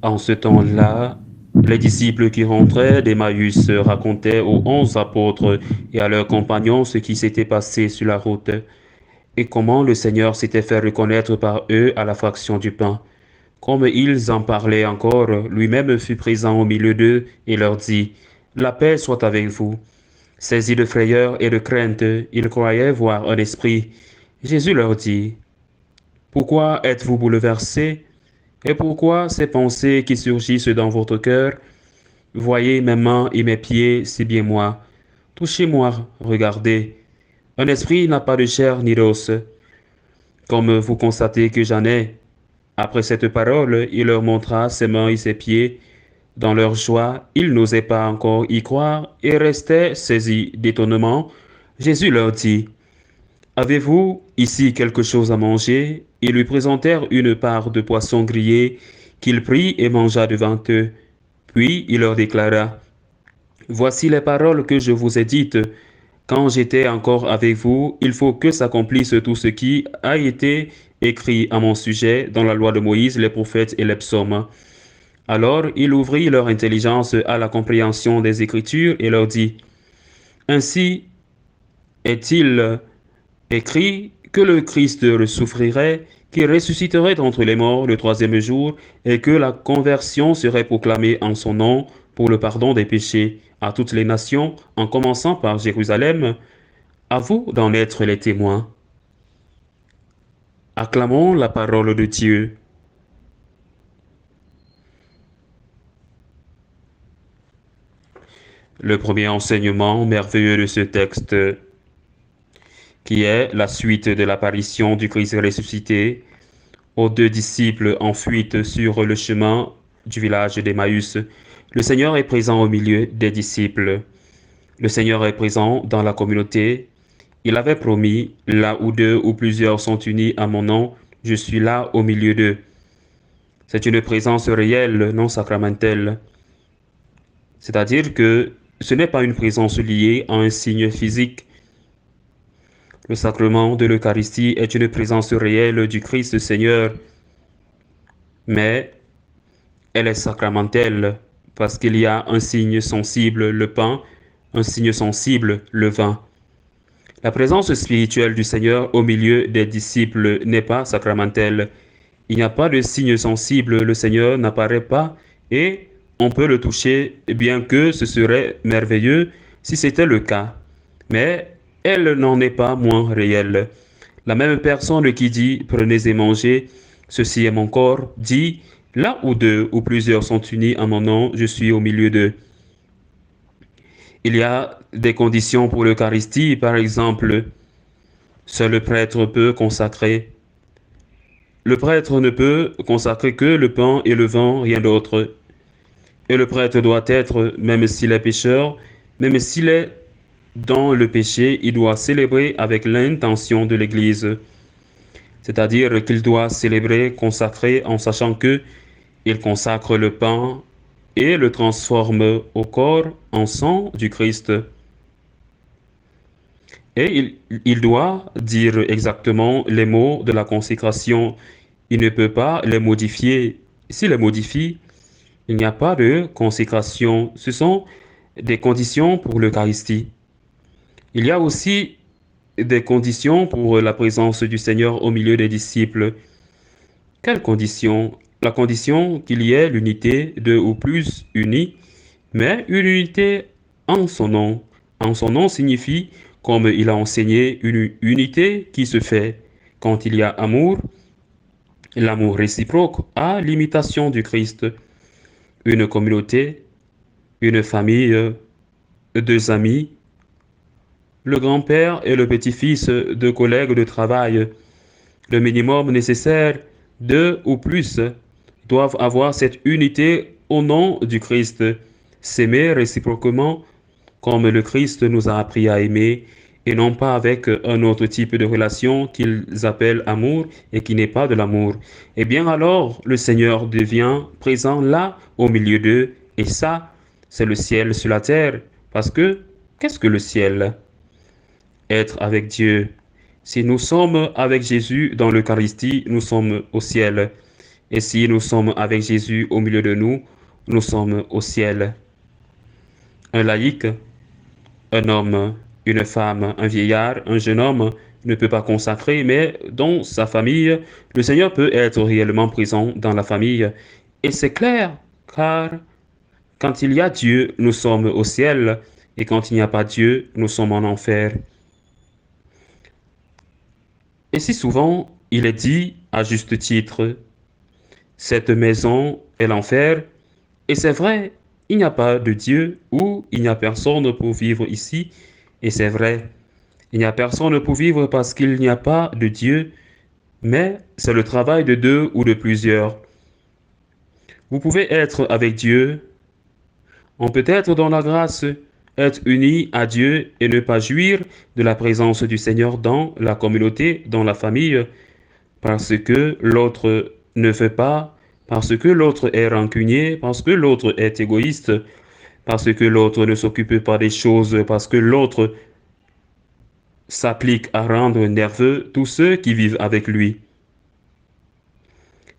En ce temps-là, les disciples qui rentraient d'Emmaüs racontaient aux 11 apôtres et à leurs compagnons ce qui s'était passé sur la route et comment le Seigneur s'était fait reconnaître par eux à la fraction du pain. Comme ils en parlaient encore, lui-même fut présent au milieu d'eux et leur dit, La paix soit avec vous. Saisis de frayeur et de crainte, ils croyaient voir un esprit. Jésus leur dit, Pourquoi êtes-vous bouleversés? Et pourquoi ces pensées qui surgissent dans votre cœur? Voyez mes mains et mes pieds, c'est bien moi. Touchez-moi, regardez. Un esprit n'a pas de chair ni d'os. Comme vous constatez que j'en ai. Après cette parole, il leur montra ses mains et ses pieds. Dans leur joie, ils n'osaient pas encore y croire et restaient saisis d'étonnement. Jésus leur dit, Avez-vous ici quelque chose à manger? Ils lui présentèrent une part de poisson grillé qu'il prit et mangea devant eux. Puis il leur déclara, Voici les paroles que je vous ai dites. Quand j'étais encore avec vous, il faut que s'accomplisse tout ce qui a été écrit à mon sujet dans la loi de Moïse, les prophètes et les psaumes. Alors il ouvrit leur intelligence à la compréhension des Écritures et leur dit, Ainsi est-il écrit que le Christ souffrirait, qu'il ressusciterait d'entre les morts le troisième jour, et que la conversion serait proclamée en son nom pour le pardon des péchés à toutes les nations, en commençant par Jérusalem. À vous d'en être les témoins. Acclamons la parole de Dieu. Le premier enseignement merveilleux de ce texte, qui est la suite de l'apparition du Christ ressuscité aux deux disciples en fuite sur le chemin du village d'Emmaüs. Le Seigneur est présent au milieu des disciples. Le Seigneur est présent dans la communauté. Il avait promis, là où deux ou plusieurs sont unis à mon nom, je suis là au milieu d'eux. C'est une présence réelle, non sacramentelle. C'est-à-dire que ce n'est pas une présence liée à un signe physique. Le sacrement de l'Eucharistie est une présence réelle du Christ Seigneur, mais elle est sacramentelle parce qu'il y a un signe sensible, le pain, un signe sensible, le vin. La présence spirituelle du Seigneur au milieu des disciples n'est pas sacramentelle. Il n'y a pas de signe sensible, le Seigneur n'apparaît pas et on peut le toucher, bien que ce serait merveilleux si c'était le cas. Mais elle n'en est pas moins réelle. La même personne qui dit « Prenez et mangez, ceci est mon corps » dit « Là où deux ou plusieurs sont unis en mon nom, je suis au milieu d'eux ». Il y a des conditions pour l'Eucharistie, par exemple, seul le prêtre peut consacrer. Le prêtre ne peut consacrer que le pain et le vin, rien d'autre. Et le prêtre doit être, même s'il est pécheur, même s'il est dans le péché, il doit célébrer avec l'intention de l'Église. C'est-à-dire qu'il doit célébrer, consacrer en sachant que il consacre le pain et le transforme au corps en sang du Christ. Et il doit dire exactement les mots de la consécration. Il ne peut pas les modifier. S'il les modifie, il n'y a pas de consécration. Ce sont des conditions pour l'Eucharistie. Il y a aussi des conditions pour la présence du Seigneur au milieu des disciples. Quelles conditions? La condition qu'il y ait l'unité, deux ou plus unis, mais une unité en son nom. En son nom signifie, comme il a enseigné, une unité qui se fait quand il y a amour, l'amour réciproque à l'imitation du Christ, une communauté, une famille, deux amis, le grand-père et le petit-fils, deux collègues de travail. Le minimum nécessaire, deux ou plus, doivent avoir cette unité au nom du Christ, s'aimer réciproquement comme le Christ nous a appris à aimer et non pas avec un autre type de relation qu'ils appellent amour et qui n'est pas de l'amour. Eh bien alors, le Seigneur devient présent là au milieu d'eux et ça, c'est le ciel sur la terre. Parce que, qu'est-ce que le ciel? Être avec Dieu. Si nous sommes avec Jésus dans l'Eucharistie, nous sommes au ciel. Et si nous sommes avec Jésus au milieu de nous, nous sommes au ciel. Un laïc, un homme, une femme, un vieillard, un jeune homme ne peut pas consacrer, mais dans sa famille, le Seigneur peut être réellement présent dans la famille. Et c'est clair, car quand il y a Dieu, nous sommes au ciel, et quand il n'y a pas Dieu, nous sommes en enfer. Et si souvent, il est dit, à juste titre, cette maison est l'enfer, et c'est vrai, il n'y a pas de Dieu ou il n'y a personne pour vivre ici, et c'est vrai. Il n'y a personne pour vivre parce qu'il n'y a pas de Dieu, mais c'est le travail de deux ou de plusieurs. Vous pouvez être avec Dieu, on peut être dans la grâce, être unis à Dieu et ne pas jouir de la présence du Seigneur dans la communauté, dans la famille, parce que l'autre ne veut pas, parce que l'autre est rancunier, parce que l'autre est égoïste, parce que l'autre ne s'occupe pas des choses, parce que l'autre s'applique à rendre nerveux tous ceux qui vivent avec lui.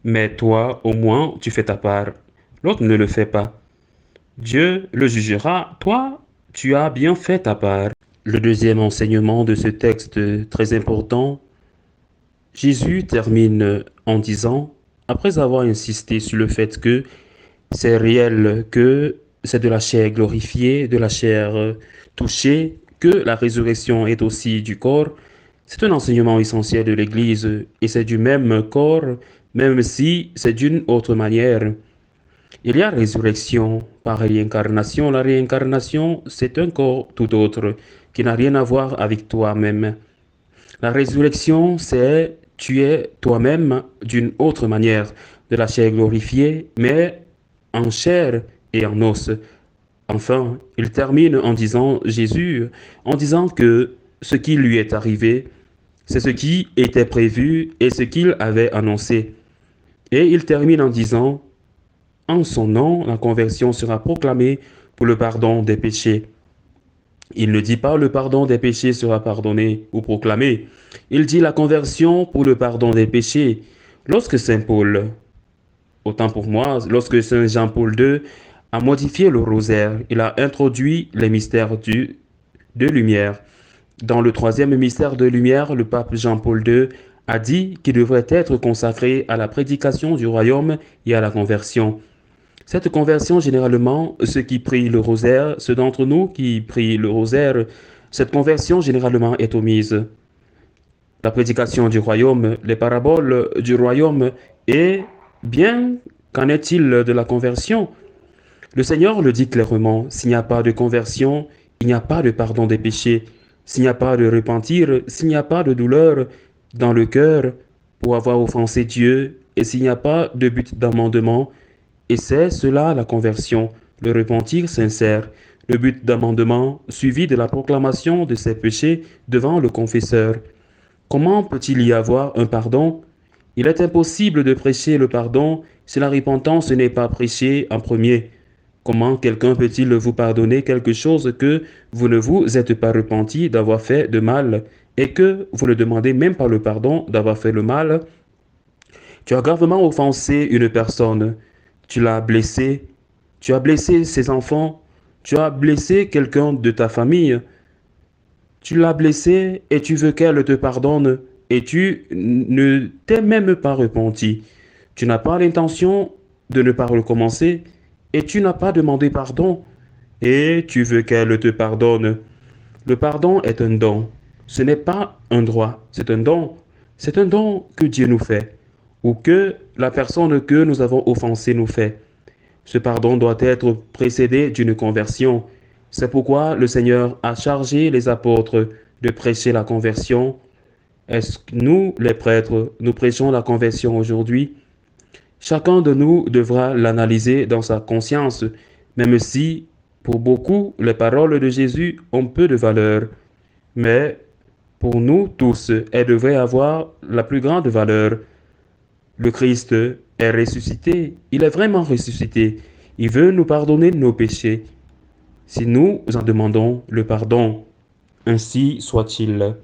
Mais toi, au moins, tu fais ta part. L'autre ne le fait pas. Dieu le jugera. Toi, tu as bien fait ta part. Le deuxième enseignement de ce texte très important, Jésus termine en disant, après avoir insisté sur le fait que c'est réel, que c'est de la chair glorifiée, de la chair touchée, que la résurrection est aussi du corps, c'est un enseignement essentiel de l'Église et c'est du même corps, même si c'est d'une autre manière. Il y a résurrection par réincarnation. La réincarnation, c'est un corps tout autre qui n'a rien à voir avec toi-même. La résurrection, c'est tu es toi-même d'une autre manière, de la chair glorifiée, mais en chair et en os. Enfin, il termine en disant, Jésus, en disant que ce qui lui est arrivé, c'est ce qui était prévu et ce qu'il avait annoncé. Et il termine en disant, en son nom, la conversion sera proclamée pour le pardon des péchés. Il ne dit pas le pardon des péchés sera pardonné ou proclamé. Il dit la conversion pour le pardon des péchés. Lorsque Saint Paul, autant pour moi, lorsque Saint Jean-Paul II a modifié le rosaire, il a introduit les mystères de lumière. Dans le troisième mystère de lumière, le pape Jean-Paul II a dit qu'il devrait être consacré à la prédication du royaume et à la conversion. Cette conversion, généralement, ceux qui prient le rosaire, ceux d'entre nous qui prient le rosaire, cette conversion, généralement, est omise. La prédication du royaume, les paraboles du royaume, et bien, qu'en est-il de la conversion? Le Seigneur le dit clairement, s'il n'y a pas de conversion, il n'y a pas de pardon des péchés. S'il n'y a pas de repentir, s'il n'y a pas de douleur dans le cœur pour avoir offensé Dieu, et s'il n'y a pas de but d'amendement, et c'est cela la conversion, le repentir sincère, le but d'amendement suivi de la proclamation de ses péchés devant le confesseur. Comment peut-il y avoir un pardon? Il est impossible de prêcher le pardon si la repentance n'est pas prêchée en premier. Comment quelqu'un peut-il vous pardonner quelque chose que vous ne vous êtes pas repenti d'avoir fait de mal et que vous ne demandez même pas le pardon d'avoir fait le mal? Tu as gravement offensé une personne, tu l'as blessé, tu as blessé ses enfants, tu as blessé quelqu'un de ta famille, tu l'as blessé et tu veux qu'elle te pardonne et tu ne t'es même pas repenti. Tu n'as pas l'intention de ne pas recommencer et tu n'as pas demandé pardon et tu veux qu'elle te pardonne. Le pardon est un don. Ce n'est pas un droit, c'est un don. C'est un don que Dieu nous fait ou que la personne que nous avons offensée nous fait. Ce pardon doit être précédé d'une conversion. C'est pourquoi le Seigneur a chargé les apôtres de prêcher la conversion. Est-ce que nous, les prêtres, nous prêchons la conversion aujourd'hui? Chacun de nous devra l'analyser dans sa conscience, même si, pour beaucoup, les paroles de Jésus ont peu de valeur. Mais pour nous tous, elles devraient avoir la plus grande valeur. Le Christ est ressuscité, il est vraiment ressuscité. Il veut nous pardonner nos péchés. Si nous en demandons le pardon, ainsi soit-il.